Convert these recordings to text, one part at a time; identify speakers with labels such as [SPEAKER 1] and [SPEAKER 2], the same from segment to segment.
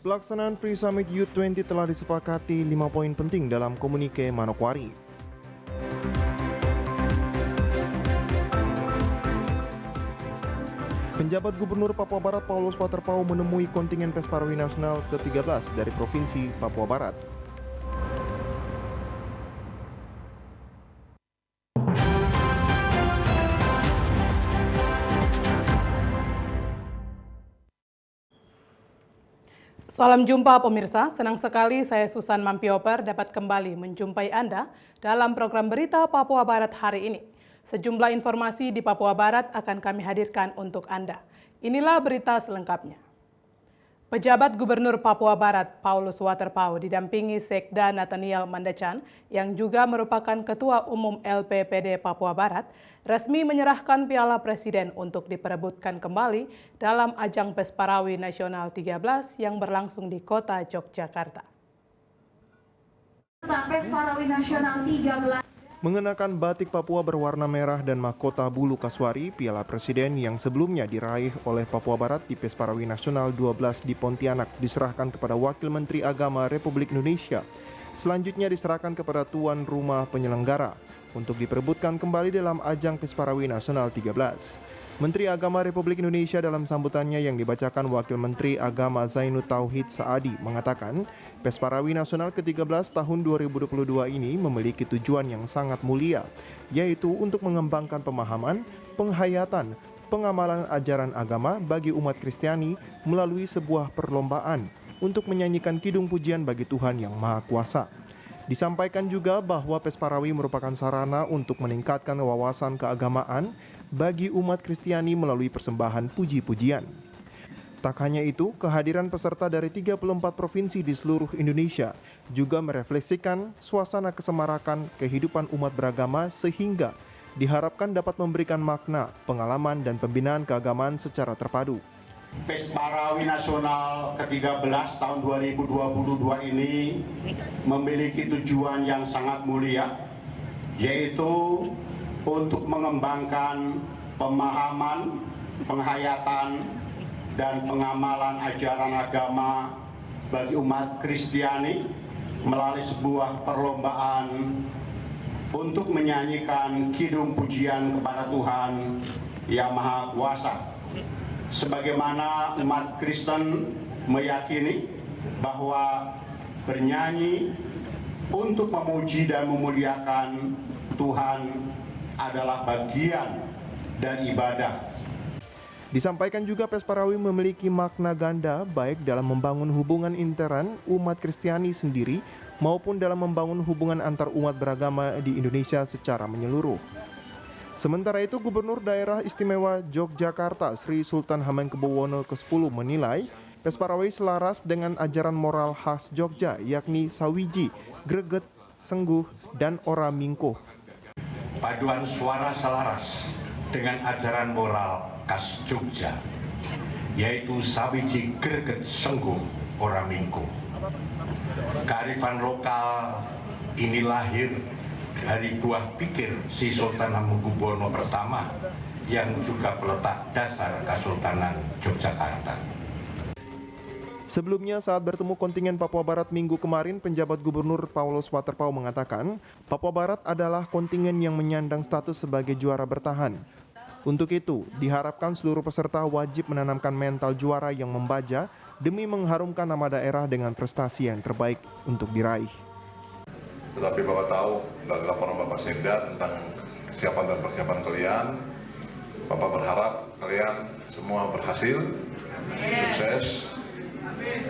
[SPEAKER 1] Pelaksanaan Pre-Summit U20 telah disepakati 5 poin penting dalam komunike Manokwari. Penjabat Gubernur Papua Barat Paulus Waterpauw menemui kontingen Pesparawi Nasional ke-13 dari Provinsi Papua Barat.
[SPEAKER 2] Salam jumpa pemirsa, senang sekali saya Susan Mampioper dapat kembali menjumpai Anda dalam program berita Papua Barat hari ini. Sejumlah informasi di Papua Barat akan kami hadirkan untuk Anda. Inilah berita selengkapnya. Pejabat Gubernur Papua Barat Paulus Waterpauw didampingi Sekda Nathaniel Mandacan yang juga merupakan Ketua Umum LPPD Papua Barat resmi menyerahkan Piala Presiden untuk diperebutkan kembali dalam ajang Pesparawi Nasional 13 yang berlangsung di kota Yogyakarta.
[SPEAKER 3] Pesparawi Nasional 13
[SPEAKER 1] Mengenakan batik Papua berwarna merah dan mahkota bulu kasuari, Piala Presiden yang sebelumnya diraih oleh Papua Barat di Pesparawi Nasional 12 di Pontianak diserahkan kepada Wakil Menteri Agama Republik Indonesia. Selanjutnya diserahkan kepada tuan rumah penyelenggara untuk diperebutkan kembali dalam ajang Pesparawi Nasional 13. Menteri Agama Republik Indonesia dalam sambutannya yang dibacakan Wakil Menteri Agama Zainud Tauhid Saadi mengatakan, Pesparawi Nasional ke-13 tahun 2022 ini memiliki tujuan yang sangat mulia, yaitu untuk mengembangkan pemahaman, penghayatan, pengamalan ajaran agama bagi umat Kristiani melalui sebuah perlombaan untuk menyanyikan kidung pujian bagi Tuhan Yang Maha Kuasa. Disampaikan juga bahwa Pesparawi merupakan sarana untuk meningkatkan wawasan keagamaan bagi umat Kristiani melalui persembahan puji-pujian. Tak hanya itu, kehadiran peserta dari 34 provinsi di seluruh Indonesia juga merefleksikan suasana kesemarakan kehidupan umat beragama sehingga diharapkan dapat memberikan makna, pengalaman, dan pembinaan keagamaan secara terpadu.
[SPEAKER 4] Pesparawi Nasional ke-13 tahun 2022 ini memiliki tujuan yang sangat mulia, yaitu untuk mengembangkan pemahaman, penghayatan, dan pengamalan ajaran agama bagi umat Kristiani melalui sebuah perlombaan untuk menyanyikan kidung pujian kepada Tuhan Yang Maha Kuasa. Sebagaimana umat Kristen meyakini bahwa bernyanyi untuk memuji dan memuliakan Tuhan adalah bagian dari ibadah.
[SPEAKER 1] Disampaikan juga Pesparawi memiliki makna ganda baik dalam membangun hubungan intern umat Kristiani sendiri maupun dalam membangun hubungan antar umat beragama di Indonesia secara menyeluruh. Sementara itu, Gubernur Daerah Istimewa Yogyakarta Sri Sultan Hamengkubuwono ke-10 menilai Pesparawi selaras dengan ajaran moral khas Jogja yakni sawiji, greget, sengguh, dan ora mingkuh.
[SPEAKER 5] Paduan suara selaras dengan ajaran moral khas Jogja, yaitu sawiji, greget, sengguh, ora mingkuh. Kearifan lokal ini lahir dari buah pikir si Sultan Hamengkubuwono pertama yang juga peletak dasar Kesultanan Yogyakarta.
[SPEAKER 1] Sebelumnya saat bertemu kontingen Papua Barat minggu kemarin, penjabat Gubernur Paulus Waterpauw mengatakan Papua Barat adalah kontingen yang menyandang status sebagai juara bertahan. Untuk itu, diharapkan seluruh peserta wajib menanamkan mental juara yang membaja demi mengharumkan nama daerah dengan prestasi yang terbaik untuk diraih.
[SPEAKER 6] Tetapi Bapak tahu dari laporan Bapak Sekda tentang kesiapan dan persiapan kalian. Bapak berharap kalian semua berhasil, sukses,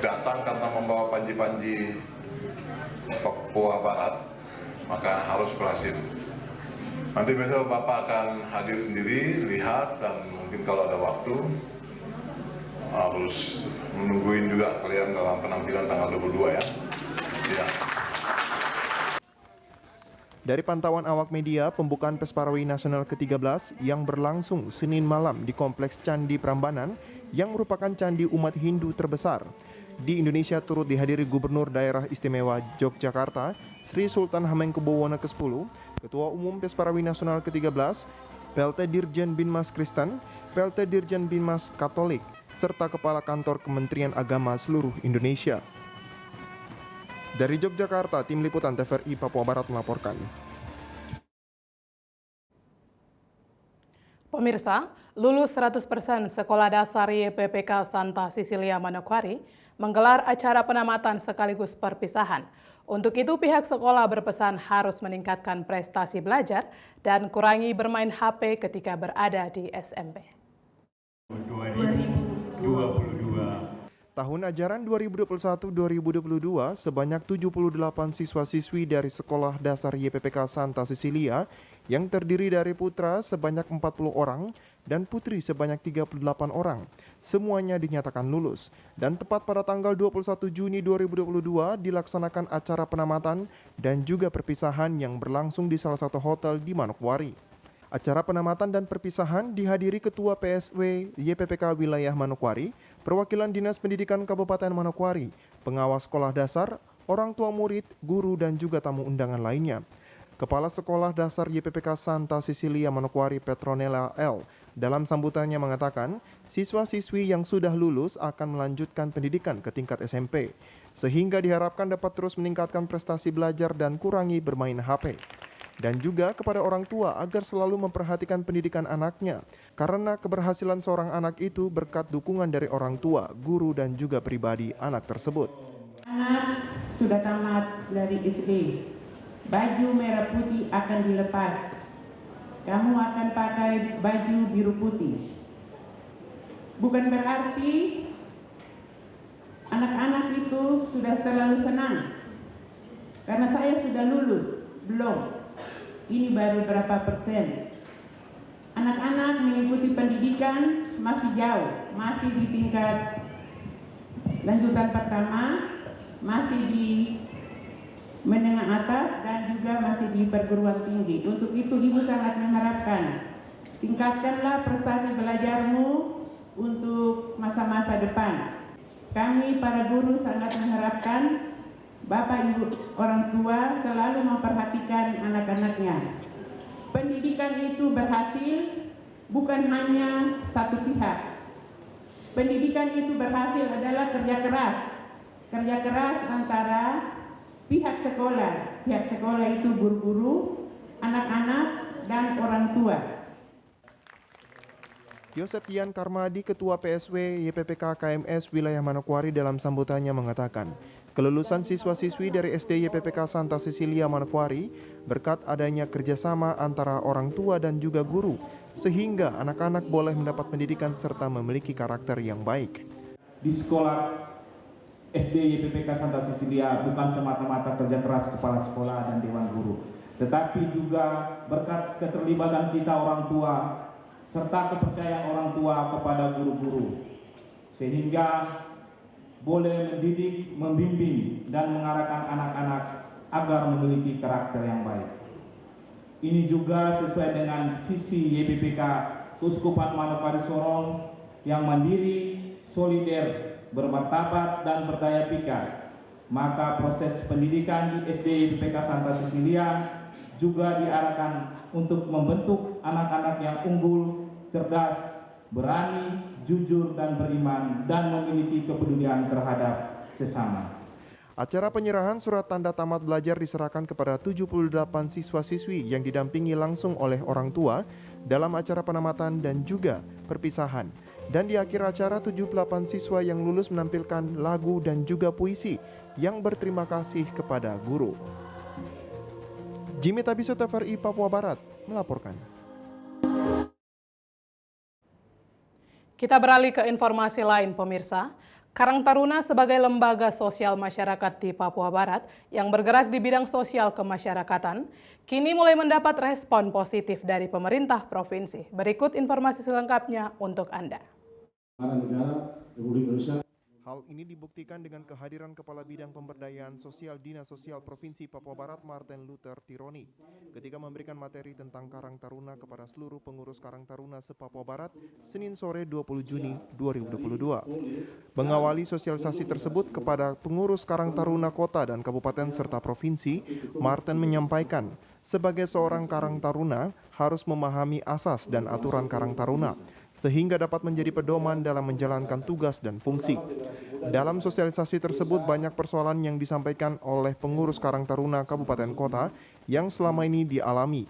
[SPEAKER 6] datang karena membawa panji-panji Papua Barat, maka harus berhasil. Nanti besok Bapak akan hadir sendiri, lihat, dan mungkin kalau ada waktu harus menungguin juga kalian dalam penampilan tanggal 22 ya. Ya.
[SPEAKER 1] Dari pantauan awak media, pembukaan Pesparawi Nasional ke-13 yang berlangsung Senin malam di Kompleks Candi Prambanan yang merupakan candi umat Hindu terbesar di Indonesia turut dihadiri Gubernur Daerah Istimewa Yogyakarta Sri Sultan Hamengkubuwono ke-10, Ketua Umum Pesparawi Nasional ke-13, PLT Dirjen Binmas Kristen, PLT Dirjen Binmas Katolik, serta Kepala Kantor Kementerian Agama seluruh Indonesia. Dari Yogyakarta, Tim Liputan TVRI Papua Barat melaporkan.
[SPEAKER 2] Pemirsa, lulus 100% Sekolah Dasar YPPK Santa Cecilia Manokwari menggelar acara penamatan sekaligus perpisahan. Untuk itu, pihak sekolah berpesan harus meningkatkan prestasi belajar dan kurangi bermain HP ketika berada di SMP.
[SPEAKER 7] 2022.
[SPEAKER 1] Tahun ajaran 2021-2022, sebanyak 78 siswa-siswi dari Sekolah Dasar YPPK Santa Cecilia yang terdiri dari putra sebanyak 40 orang dan putri sebanyak 38 orang. Semuanya dinyatakan lulus. Dan tepat pada tanggal 21 Juni 2022 dilaksanakan acara penamatan dan juga perpisahan yang berlangsung di salah satu hotel di Manokwari. Acara penamatan dan perpisahan dihadiri Ketua PSW YPPK Wilayah Manokwari, perwakilan Dinas Pendidikan Kabupaten Manokwari, pengawas sekolah dasar, orang tua murid, guru, dan juga tamu undangan lainnya. Kepala Sekolah Dasar YPPK Santa Cecilia Manokwari Petronella L. dalam sambutannya mengatakan, siswa-siswi yang sudah lulus akan melanjutkan pendidikan ke tingkat SMP, sehingga diharapkan dapat terus meningkatkan prestasi belajar dan kurangi bermain HP. Dan juga kepada orang tua agar selalu memperhatikan pendidikan anaknya, karena keberhasilan seorang anak itu berkat dukungan dari orang tua, guru, dan juga pribadi anak tersebut.
[SPEAKER 8] Anak sudah tamat dari SD, baju merah putih akan dilepas. Kamu akan pakai baju biru putih. Bukan berarti anak-anak itu sudah terlalu senang karena saya sudah lulus. Belum. Ini baru berapa persen. Anak-anak mengikuti pendidikan masih jauh, masih di tingkat lanjutan pertama, masih di menengah atas, dan juga masih di perguruan tinggi. Untuk itu Ibu sangat mengharapkan, tingkatkanlah prestasi belajarmu untuk masa-masa depan. Kami para guru sangat mengharapkan Bapak Ibu orang tua selalu memperhatikan anak-anaknya. Pendidikan itu berhasil bukan hanya satu pihak. Pendidikan itu berhasil adalah kerja keras. Kerja keras antara pihak sekolah. Pihak sekolah itu guru-guru, anak-anak, dan orang tua.
[SPEAKER 1] Yosep Tian Karmadi, Ketua PSW YPPK KMS Wilayah Manokwari dalam sambutannya mengatakan, kelulusan siswa-siswi dari SD YPPK Santa Cecilia Manokwari berkat adanya kerjasama antara orang tua dan juga guru, sehingga anak-anak boleh mendapat pendidikan serta memiliki karakter yang baik.
[SPEAKER 7] Di sekolah SD YPPK Santa Cecilia bukan semata-mata kerja keras kepala sekolah dan dewan guru, tetapi juga berkat keterlibatan kita orang tua serta kepercayaan orang tua kepada guru-guru, sehingga boleh mendidik, membimbing, dan mengarahkan anak-anak agar memiliki karakter yang baik. Ini juga sesuai dengan visi YPPK Keuskupan Manokwari Sorong yang mandiri, solider, bermartabat, dan berdaya pikat. Maka proses pendidikan di SD YPPK Santa Cecilia juga diarahkan untuk membentuk anak-anak yang unggul, cerdas, berani, jujur, dan beriman, dan memiliki kepedulian terhadap sesama.
[SPEAKER 1] Acara penyerahan surat tanda tamat belajar diserahkan kepada 78 siswa-siswi yang didampingi langsung oleh orang tua dalam acara penamatan dan juga perpisahan. Dan di akhir acara 78 siswa yang lulus menampilkan lagu dan juga puisi yang berterima kasih kepada guru. Jimmy Tabiso, TVRI Papua Barat melaporkan.
[SPEAKER 2] Kita beralih ke informasi lain, pemirsa. Karang Taruna sebagai lembaga sosial masyarakat di Papua Barat yang bergerak di bidang sosial kemasyarakatan, kini mulai mendapat respon positif dari pemerintah provinsi. Berikut informasi selengkapnya untuk Anda.
[SPEAKER 1] Hal ini dibuktikan dengan kehadiran Kepala Bidang Pemberdayaan Sosial Dinas Sosial Provinsi Papua Barat Martin Luther Tironi ketika memberikan materi tentang Karang Taruna kepada seluruh pengurus Karang Taruna se-Papua Barat Senin sore 20 Juni 2022. Mengawali sosialisasi tersebut kepada pengurus Karang Taruna Kota dan Kabupaten serta Provinsi, Martin menyampaikan, sebagai seorang Karang Taruna harus memahami asas dan aturan Karang Taruna. sehingga dapat menjadi pedoman dalam menjalankan tugas dan fungsi. Dalam sosialisasi tersebut banyak persoalan yang disampaikan oleh pengurus Karang Taruna Kabupaten Kota yang selama ini dialami.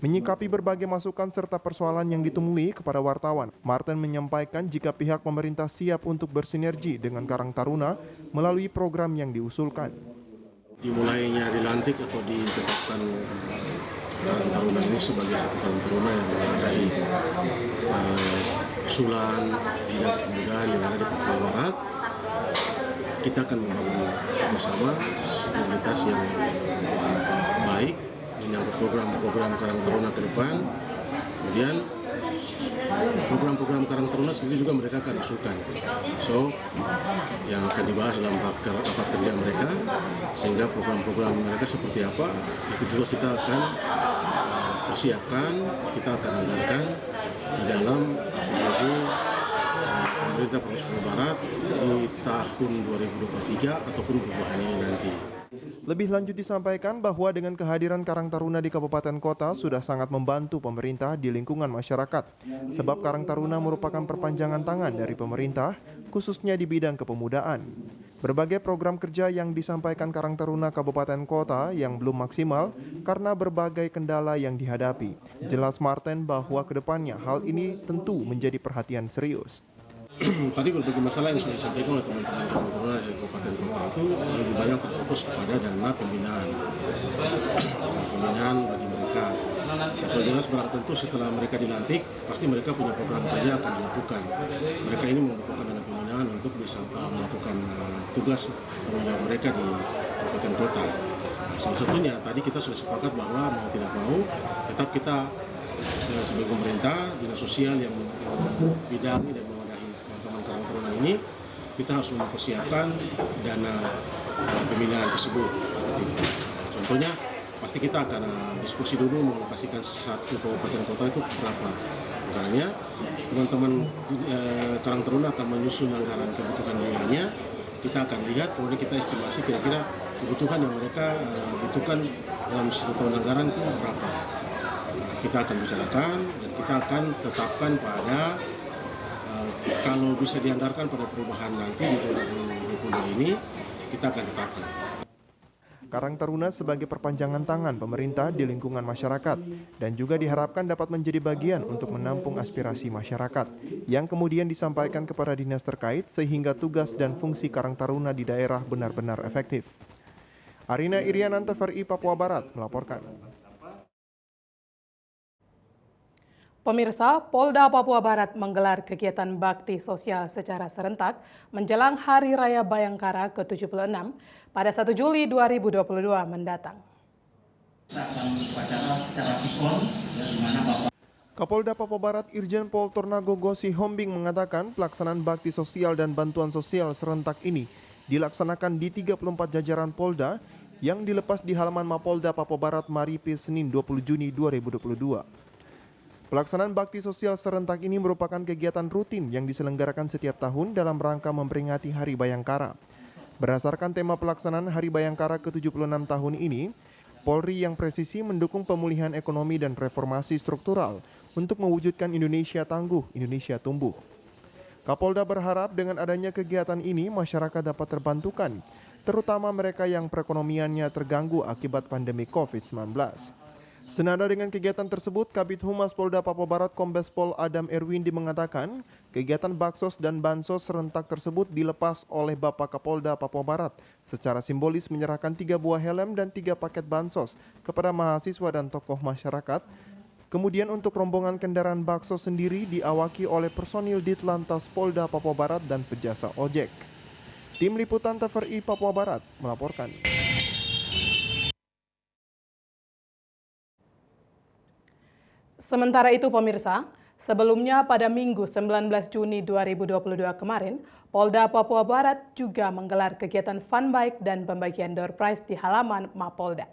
[SPEAKER 1] Menyikapi berbagai masukan serta persoalan yang ditemui kepada wartawan, Martin menyampaikan jika pihak pemerintah siap untuk bersinergi dengan Karang Taruna melalui program yang diusulkan.
[SPEAKER 9] Dimulainya dilantik atau ditetapkan Karang Taruna ini sebagai satu Karang Taruna yang memadai usulan bidang kepemudaan yang ada di Papua Barat, kita akan membangun kerjasama sinergitas yang baik menyangkut program-program Karang Taruna ke depan. Kemudian program-program Karang Taruna sendiri juga mereka akan usulkan. So, yang akan dibahas dalam rapat kerja mereka, sehingga program-program mereka seperti apa, itu juga kita akan persiapkan, kita akan anggarkan di dalam pemerintah Provinsi Papua Barat di tahun 2023 ataupun perubahan ini nanti.
[SPEAKER 1] Lebih lanjut disampaikan bahwa dengan kehadiran Karang Taruna di Kabupaten Kota sudah sangat membantu pemerintah di lingkungan masyarakat. Sebab Karang Taruna merupakan perpanjangan tangan dari pemerintah, khususnya di bidang kepemudaan. Berbagai program kerja yang disampaikan Karang Taruna Kabupaten Kota yang belum maksimal karena berbagai kendala yang dihadapi. Jelas Martin bahwa kedepannya hal ini tentu menjadi perhatian serius.
[SPEAKER 9] Tadi berbagai masalah yang sudah disampaikan oleh teman-teman Karang Taruna dari Kabupaten Kota itu lebih banyak terfokus kepada dana pembinaan bagi mereka. Sudah jelas barang tentu setelah mereka dilantik, pasti mereka punya program kerja akan dilakukan. Mereka ini membutuhkan dana pembinaan untuk bisa melakukan tugas tanggung jawab mereka di Kabupaten Kota. Salah satunya tadi kita sudah sepakat bahwa mau tidak mau, tetap kita sebagai pemerintah, dinas sosial yang bidangi dan Karang Taruna ini, kita harus mempersiapkan dana pembinaan tersebut. Contohnya, pasti kita akan diskusi dulu mengalokasikan satu kabupaten kota itu berapa. Makanya teman-teman Karang Taruna akan menyusun anggaran kebutuhan biayanya. Kita akan lihat, kemudian kita estimasi kira-kira kebutuhan yang mereka butuhkan dalam satu tahun anggaran itu berapa. Kita akan bicarakan dan kita akan tetapkan pada kalau bisa dianggarkan pada perubahan nanti di 2022 ini, kita akan tetapkan.
[SPEAKER 1] Karang Taruna sebagai perpanjangan tangan pemerintah di lingkungan masyarakat dan juga diharapkan dapat menjadi bagian untuk menampung aspirasi masyarakat yang kemudian disampaikan kepada dinas terkait sehingga tugas dan fungsi Karang Taruna di daerah benar-benar efektif. Arina Irianan, TVRI Papua Barat melaporkan.
[SPEAKER 2] Pemirsa, Polda Papua Barat menggelar kegiatan bakti sosial secara serentak menjelang Hari Raya Bayangkara ke-76 pada 1 Juli 2022 mendatang.
[SPEAKER 1] Kapolda Papua Barat Irjen Pol Tornagogo Sihombing mengatakan pelaksanaan bakti sosial dan bantuan sosial serentak ini dilaksanakan di 34 jajaran Polda yang dilepas di halaman Mapolda Papua Barat Maripi Senin 20 Juni 2022. Pelaksanaan bakti sosial serentak ini merupakan kegiatan rutin yang diselenggarakan setiap tahun dalam rangka memperingati Hari Bayangkara. Berdasarkan tema pelaksanaan Hari Bayangkara ke-76 tahun ini, Polri yang presisi mendukung pemulihan ekonomi dan reformasi struktural untuk mewujudkan Indonesia tangguh, Indonesia tumbuh. Kapolda berharap dengan adanya kegiatan ini masyarakat dapat terbantukan, terutama mereka yang perekonomiannya terganggu akibat pandemi COVID-19. Senada dengan kegiatan tersebut, Kabid Humas Polda Papua Barat Kombes Pol Adam Erwindi mengatakan kegiatan baksos dan bansos serentak tersebut dilepas oleh Bapak Kapolda Papua Barat secara simbolis menyerahkan 3 buah helm dan 3 paket bansos kepada mahasiswa dan tokoh masyarakat. Kemudian untuk rombongan kendaraan baksos sendiri diawaki oleh personil Ditlantas Polda Papua Barat dan pejasa ojek. Tim Liputan TVRI Papua Barat melaporkan.
[SPEAKER 2] Sementara itu pemirsa, sebelumnya pada Minggu 19 Juni 2022 kemarin, Polda Papua Barat juga menggelar kegiatan fun bike dan pembagian door prize di halaman Mapolda.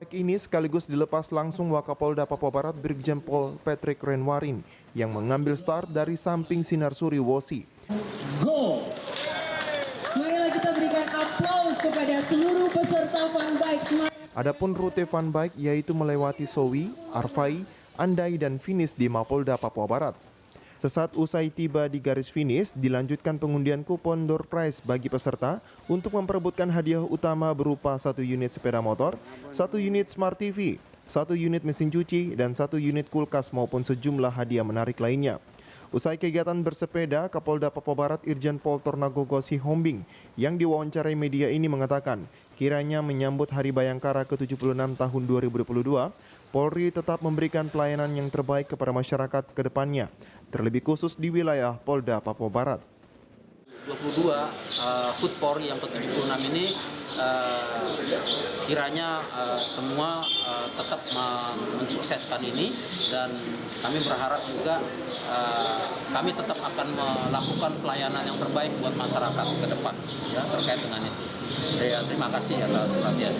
[SPEAKER 1] Ini sekaligus dilepas langsung Wakapolda Papua Barat Brigjen Pol Patrick Renwarin yang mengambil start dari samping Sinar Suri Wosi.
[SPEAKER 10] Go! Marilah kita berikan aplaus kepada seluruh peserta fun bike.
[SPEAKER 1] Adapun rute fun bike yaitu melewati Sowi, Arfai, andai dan finish di Mapolda Papua Barat. Sesaat usai tiba di garis finish, dilanjutkan pengundian kupon door prize bagi peserta untuk memperebutkan hadiah utama berupa 1 unit sepeda motor, 1 unit Smart TV, 1 unit mesin cuci, dan 1 unit kulkas maupun sejumlah hadiah menarik lainnya. Usai kegiatan bersepeda, Kapolda Papua Barat Irjen Pol Tornagogo Sihombing yang diwawancarai media ini mengatakan, kiranya menyambut Hari Bayangkara ke-76 tahun 2022, Polri tetap memberikan pelayanan yang terbaik kepada masyarakat ke depannya, terlebih khusus di wilayah Polda Papua Barat.
[SPEAKER 11] 22 HUT Polri yang ke-76 ini kiranya semua tetap mensukseskan ini, dan kami berharap juga kami tetap akan melakukan pelayanan yang terbaik buat masyarakat ke depan ya, terkait dengan itu. Terima kasih atas perhatian.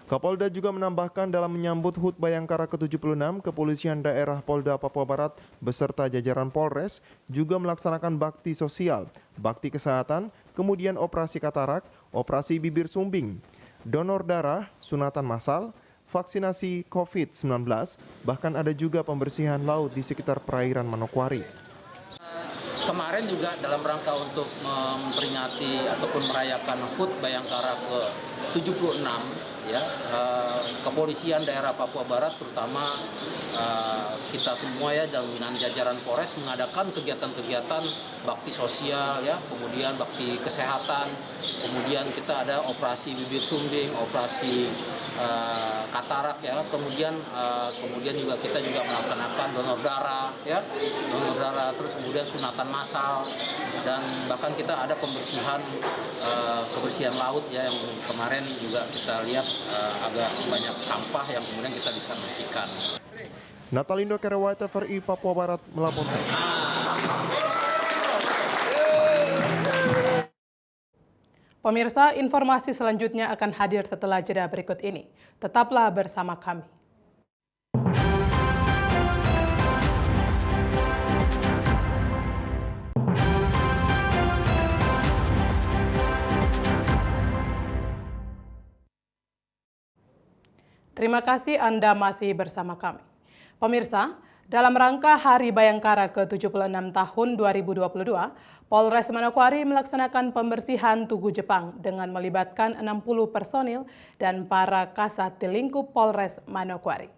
[SPEAKER 1] Kapolda juga menambahkan dalam menyambut HUT Bayangkara ke-76, Kepolisian Daerah Polda Papua Barat beserta jajaran Polres juga melaksanakan bakti sosial, bakti kesehatan, kemudian operasi katarak, operasi bibir sumbing, donor darah, sunatan massal, vaksinasi COVID-19, bahkan ada juga pembersihan laut di sekitar perairan Manokwari.
[SPEAKER 11] Kemarin juga dalam rangka untuk memperingati ataupun merayakan HUT Bayangkara ke-76, ya, Kepolisian Daerah Papua Barat terutama kita semua ya dengan jajaran Polres mengadakan kegiatan-kegiatan bakti sosial ya, kemudian bakti kesehatan, kemudian kita ada operasi bibir sumbing, operasi katarak ya, kemudian juga kita juga melaksanakan donor darah ya, terus kemudian sunatan massal, dan bahkan kita ada pembersihan kebersihan laut ya, yang kemarin juga kita lihat agak banyak sampah yang kemudian kita bisa bersihkan.
[SPEAKER 1] Natalindo Kerewa, TVRI Papua Barat melaporkan.
[SPEAKER 2] Pemirsa, informasi selanjutnya akan hadir setelah jeda berikut ini. Tetaplah bersama kami. Terima kasih Anda masih bersama kami. Pemirsa, dalam rangka Hari Bayangkara ke-76 tahun 2022, Polres Manokwari melaksanakan pembersihan Tugu Jepang dengan melibatkan 60 personil dan para kasat di lingkup Polres Manokwari.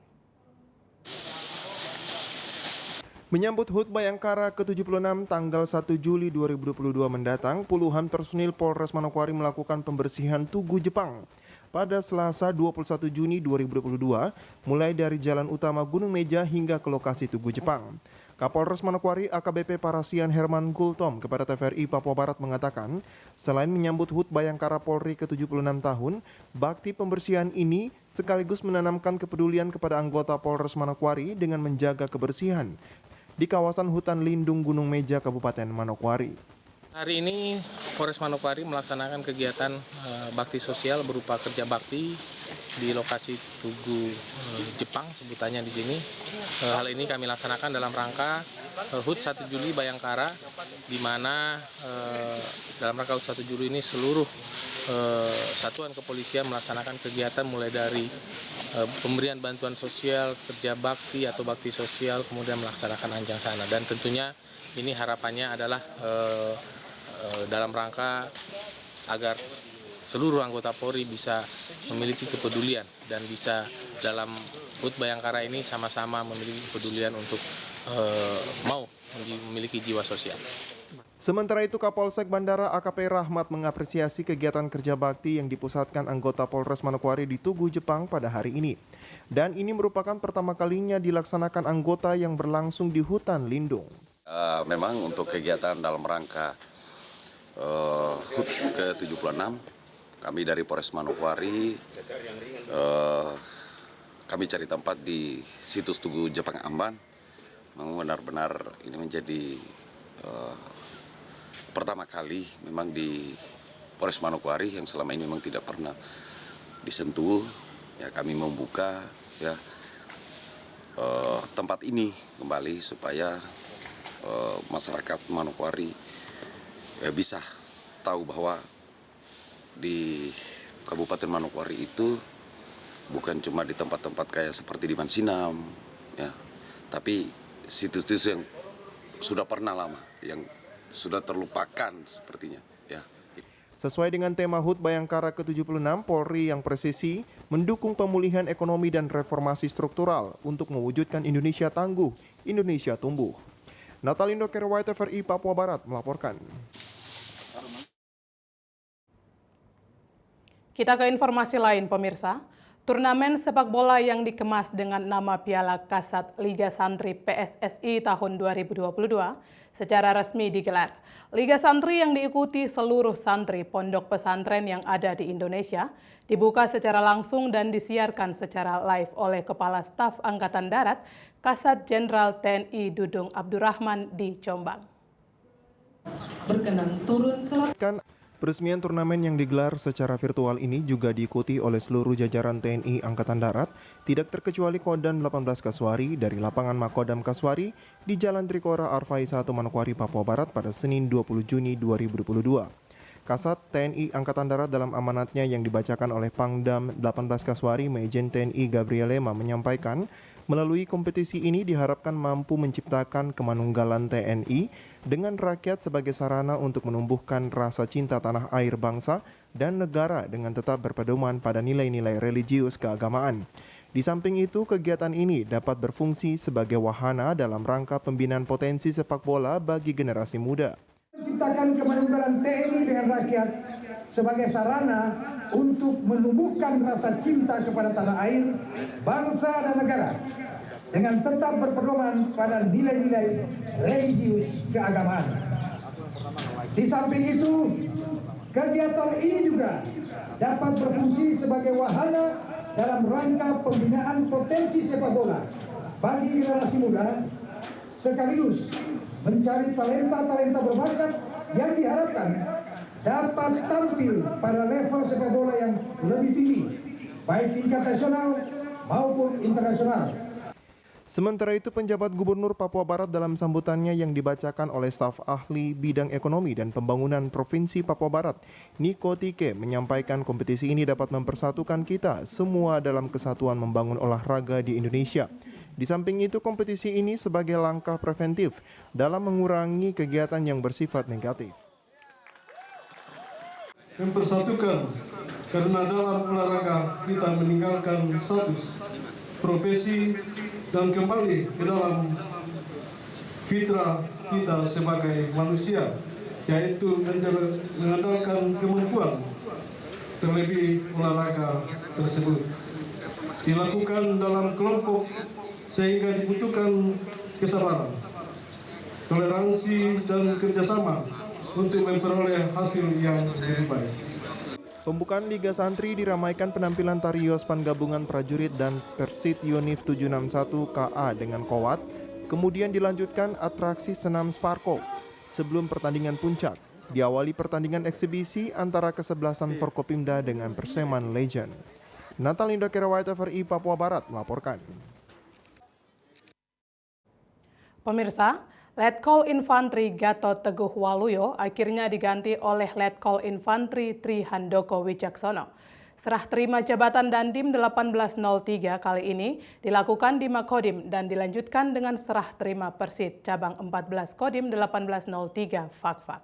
[SPEAKER 1] Menyambut HUT Bayangkara ke-76 tanggal 1 Juli 2022 mendatang, puluhan personil Polres Manokwari melakukan pembersihan Tugu Jepang. Pada Selasa 21 Juni 2022, mulai dari Jalan Utama Gunung Meja hingga ke lokasi Tugu Jepang. Kapolres Manokwari AKBP Parasian Herman Gultom kepada TVRI Papua Barat mengatakan, selain menyambut HUT Bayangkara Polri ke-76 tahun, bakti pembersihan ini sekaligus menanamkan kepedulian kepada anggota Polres Manokwari dengan menjaga kebersihan di kawasan hutan lindung Gunung Meja Kabupaten Manokwari.
[SPEAKER 12] Hari ini Polres Manokwari melaksanakan kegiatan bakti sosial berupa kerja bakti di lokasi Tugu Jepang sebutannya di sini. Hal ini kami laksanakan dalam rangka HUT 1 Juli Bayangkara, di mana dalam rangka HUT 1 Juli ini seluruh satuan kepolisian melaksanakan kegiatan mulai dari pemberian bantuan sosial, kerja bakti atau bakti sosial, kemudian melaksanakan anjang sana, dan tentunya ini harapannya adalah dalam rangka agar seluruh anggota Polri bisa memiliki kepedulian dan bisa dalam HUT Bayangkara ini sama-sama memiliki kepedulian untuk mau memiliki jiwa sosial.
[SPEAKER 1] Sementara itu, Kapolsek Bandara AKP Rahmat mengapresiasi kegiatan kerja bakti yang dipusatkan anggota Polres Manokwari di Tugu Jepang pada hari ini. Dan ini merupakan pertama kalinya dilaksanakan anggota yang berlangsung di hutan lindung.
[SPEAKER 13] Memang untuk kegiatan dalam rangka HUT ke-76, kami dari Polres Manokwari, kami cari tempat di situs Tugu Jepang Amban. Memang benar-benar ini menjadi pertama kali memang di Polres Manokwari yang selama ini memang tidak pernah disentuh. Ya, kami membuka ya tempat ini kembali supaya masyarakat Manokwari bisa tahu bahwa di Kabupaten Manokwari itu bukan cuma di tempat-tempat kayak seperti di Mansinam, ya. Tapi situs-situs yang sudah pernah lama, yang sudah terlupakan sepertinya, ya.
[SPEAKER 1] Sesuai dengan tema HUT Bayangkara ke-76, Polri yang presisi mendukung pemulihan ekonomi dan reformasi struktural untuk mewujudkan Indonesia tangguh, Indonesia tumbuh. Natalindo Kerwai TVRI Papua Barat melaporkan.
[SPEAKER 2] Kita ke informasi lain, pemirsa. Turnamen sepak bola yang dikemas dengan nama Piala Kasat Liga Santri PSSI tahun 2022 secara resmi digelar. Liga Santri yang diikuti seluruh santri pondok pesantren yang ada di Indonesia dibuka secara langsung dan disiarkan secara live oleh Kepala Staf Angkatan Darat Kasat Jenderal TNI Dudung Abdurrahman di Jombang.
[SPEAKER 10] Berkenan turun ke
[SPEAKER 1] Peresmian turnamen yang digelar secara virtual ini juga diikuti oleh seluruh jajaran TNI Angkatan Darat, tidak terkecuali Kodam 18 Kaswari dari lapangan Makodam Kaswari di Jalan Trikora Arfai 1 Manokwari, Papua Barat pada Senin 20 Juni 2022. Kasat TNI Angkatan Darat dalam amanatnya yang dibacakan oleh Pangdam 18 Kaswari, Majen TNI Gabriel Lema menyampaikan, melalui kompetisi ini diharapkan mampu menciptakan kemanunggalan TNI dengan rakyat sebagai sarana untuk menumbuhkan rasa cinta tanah air bangsa dan negara dengan tetap berpedoman pada nilai-nilai religius keagamaan. Di samping itu, kegiatan ini dapat berfungsi sebagai wahana dalam rangka pembinaan potensi sepak bola bagi generasi muda.
[SPEAKER 14] Menciptakan kemanunggalan TNI dengan rakyat sebagai sarana untuk menumbuhkan rasa cinta kepada tanah air, bangsa dan negara dengan tetap berpedoman pada nilai-nilai religius keagamaan. Di samping itu, kegiatan ini juga dapat berfungsi sebagai wahana dalam rangka pembinaan potensi sepak bola bagi generasi muda, sekaligus mencari talenta-talenta berbakat yang diharapkan dapat tampil pada level sepak bola yang lebih tinggi, baik tingkat nasional maupun internasional.
[SPEAKER 1] Sementara itu, penjabat Gubernur Papua Barat dalam sambutannya yang dibacakan oleh staf ahli bidang ekonomi dan pembangunan Provinsi Papua Barat, Niko Tike, menyampaikan kompetisi ini dapat mempersatukan kita semua dalam kesatuan membangun olahraga di Indonesia. Di samping itu, kompetisi ini sebagai langkah preventif dalam mengurangi kegiatan yang bersifat negatif.
[SPEAKER 15] Mempersatukan karena dalam olahraga kita meninggalkan status, profesi, dan kembali ke dalam fitrah kita sebagai manusia, yaitu mengandalkan kemampuan, terlebih olahraga tersebut dilakukan dalam kelompok sehingga dibutuhkan kesabaran, toleransi, dan kerjasama untuk memperoleh hasil yang lebih baik.
[SPEAKER 1] Pembukaan Liga Santri diramaikan penampilan tari Yospan Gabungan Prajurit dan Persit Yonif 761 KA dengan Kowat, kemudian dilanjutkan atraksi senam Sparko. Sebelum pertandingan puncak, diawali pertandingan eksibisi antara kesebelasan Forkopimda dengan Perseman Legend. Natalindo Kerwai TVRI Papua Barat melaporkan.
[SPEAKER 2] Pemirsa, Letkol Infantri Gatot Teguh Waluyo akhirnya diganti oleh Letkol Infantri Tri Handoko Wicaksono. Serah terima jabatan Dandim 1803 kali ini dilakukan di Makodim dan dilanjutkan dengan serah terima Persit cabang 14 Kodim 1803 Fakfak.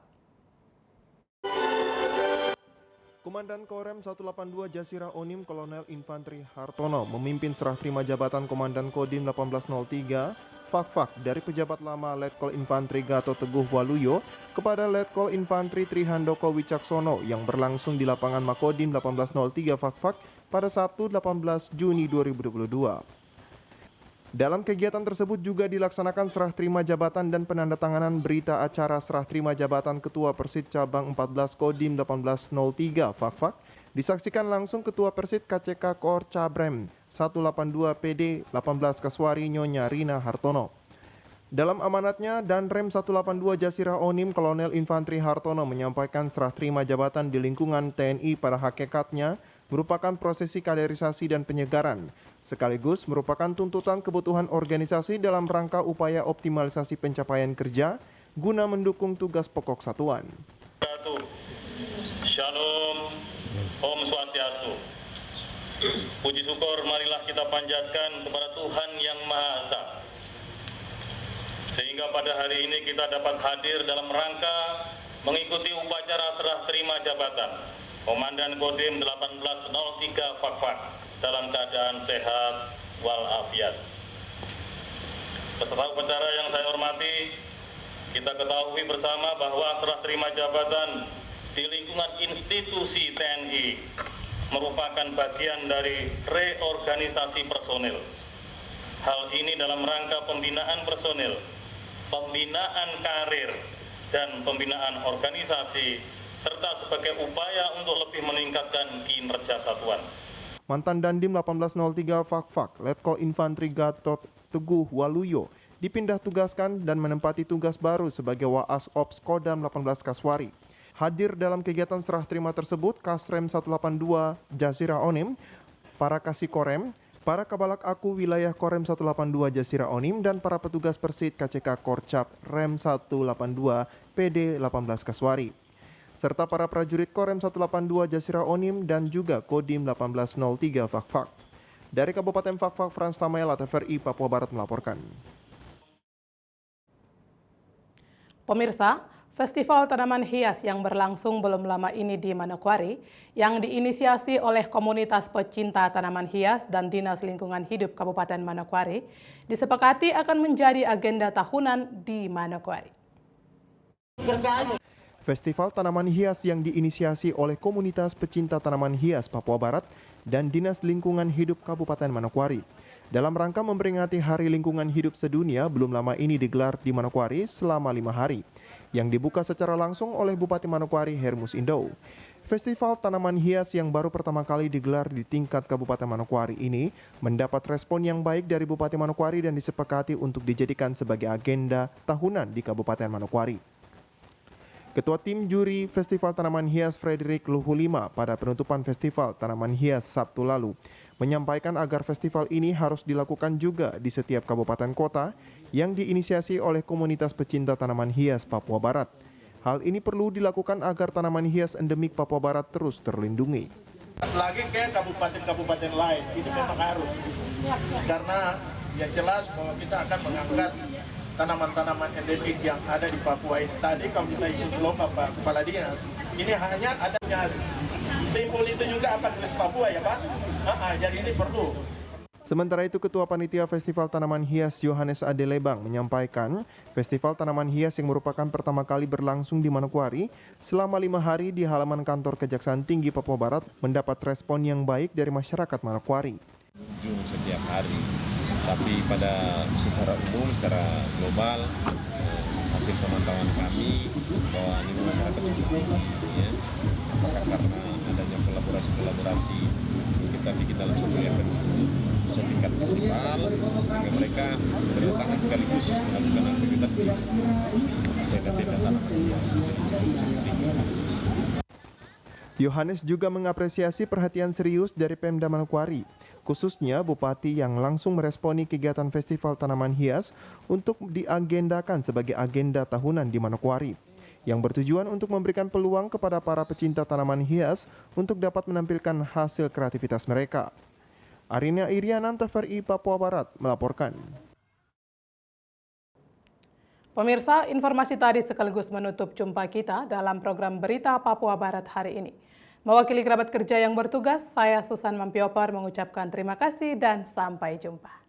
[SPEAKER 1] Komandan Korem 182 Jasira Onim Kolonel Infantri Hartono memimpin serah terima jabatan Komandan Kodim 1803 Fakfak dari pejabat lama Letkol Infantri Gatot Teguh Waluyo kepada Letkol Infantri Tri Handoko Wicaksono yang berlangsung di lapangan Makodim 1803 Fakfak pada Sabtu 18 Juni 2022. Dalam kegiatan tersebut juga dilaksanakan serah terima jabatan dan penandatanganan berita acara serah terima jabatan Ketua Persit Cabang 14 Kodim 1803 Fakfak disaksikan langsung Ketua Persit KCK Kor Cabrem 182 PD 18 Kaswari Nyonya Rina Hartono. Dalam amanatnya, Danrem 182 Jasira Onim Kolonel Infantri Hartono menyampaikan serah terima jabatan di lingkungan TNI pada hakikatnya merupakan prosesi kaderisasi dan penyegaran, sekaligus merupakan tuntutan kebutuhan organisasi dalam rangka upaya optimalisasi pencapaian kerja guna mendukung tugas pokok satuan.
[SPEAKER 16] Shalom, Om Swastiastu. Puji syukur marilah kita panjatkan kepada Tuhan Yang Maha Esa. Sehingga pada hari ini kita dapat hadir dalam rangka mengikuti upacara serah terima jabatan Komandan Kodim 1803 Fakfak dalam keadaan sehat walafiat. Peserta upacara yang saya hormati, kita ketahui bersama bahwa serah terima jabatan di lingkungan institusi TNI merupakan bagian dari reorganisasi personil. Hal ini dalam rangka pembinaan personil, pembinaan karir, dan pembinaan organisasi, serta sebagai upaya untuk lebih meningkatkan kinerja satuan.
[SPEAKER 1] Mantan Dandim 1803 Fakfak, Letkol Infantri Gatot Teguh Waluyo, dipindah tugaskan dan menempati tugas baru sebagai Waas Ops Kodam 18 Kaswari. Hadir dalam kegiatan serah terima tersebut Kasrem 182 Jasira Onim, para Kasih Korem, para Kabalak Aku wilayah Korem 182 Jasira Onim, dan para petugas Persit KCK Korcap Rem 182 PD 18 Kaswari. Serta para prajurit Korem 182 Jasira Onim dan juga Kodim 1803 Fakfak. Dari Kabupaten Fakfak, Frans Tamaela, TVRI Papua Barat melaporkan.
[SPEAKER 2] Pemirsa, Festival Tanaman Hias yang berlangsung belum lama ini di Manokwari, yang diinisiasi oleh komunitas pecinta tanaman hias dan Dinas Lingkungan Hidup Kabupaten Manokwari, disepakati akan menjadi agenda tahunan di Manokwari.
[SPEAKER 1] Festival Tanaman Hias yang diinisiasi oleh komunitas pecinta tanaman hias Papua Barat dan Dinas Lingkungan Hidup Kabupaten Manokwari dalam rangka memperingati Hari Lingkungan Hidup Sedunia belum lama ini digelar di Manokwari selama 5 hari, yang dibuka secara langsung oleh Bupati Manokwari Hermus Indo. Festival Tanaman Hias yang baru pertama kali digelar di tingkat Kabupaten Manokwari ini mendapat respon yang baik dari Bupati Manokwari dan disepakati untuk dijadikan sebagai agenda tahunan di Kabupaten Manokwari. Ketua Tim Juri Festival Tanaman Hias Frederick Luhulima pada penutupan Festival Tanaman Hias Sabtu lalu menyampaikan agar festival ini harus dilakukan juga di setiap kabupaten kota yang diinisiasi oleh komunitas pecinta tanaman hias Papua Barat. Hal ini perlu dilakukan agar tanaman hias endemik Papua Barat terus terlindungi.
[SPEAKER 17] Lagi ke kabupaten-kabupaten lain, ini memang harus. Karena yang jelas bahwa kita akan mengangkat tanaman-tanaman endemik yang ada di Papua ini. Tadi kalau kita ikut lomba Pak Kepala Dinas, ini hanya adanya simbol itu juga apa tulis Papua ya Pak? Jadi ini perlu.
[SPEAKER 1] Sementara itu, Ketua Panitia Festival Tanaman Hias Yohanes Adelebang menyampaikan Festival Tanaman Hias yang merupakan pertama kali berlangsung di Manokwari selama 5 hari di halaman kantor Kejaksaan Tinggi Papua Barat mendapat respon yang baik dari masyarakat Manokwari.
[SPEAKER 18] Setiap hari, tapi secara umum, secara global, hasil pemantauan kami bahwa ini masyarakat cukup tinggi, ya. Apakah karena adanya kolaborasi kita bikin dalam satu event setingkat festival, sehingga mereka berdatangan sekaligus melakukan aktivitas di tenda-tenda tanaman hias yang cukup tinggi.
[SPEAKER 1] Yohanes juga mengapresiasi perhatian serius dari Pemda Manokwari, khususnya Bupati yang langsung meresponi kegiatan Festival Tanaman Hias untuk diagendakan sebagai agenda tahunan di Manokwari, yang bertujuan untuk memberikan peluang kepada para pecinta tanaman hias untuk dapat menampilkan hasil kreativitas mereka. Arina Irianan, TVRI Papua Barat melaporkan.
[SPEAKER 2] Pemirsa, informasi tadi sekaligus menutup jumpa kita dalam program Berita Papua Barat hari ini. Mewakili kerabat kerja yang bertugas, saya Susan Mampioper mengucapkan terima kasih dan sampai jumpa.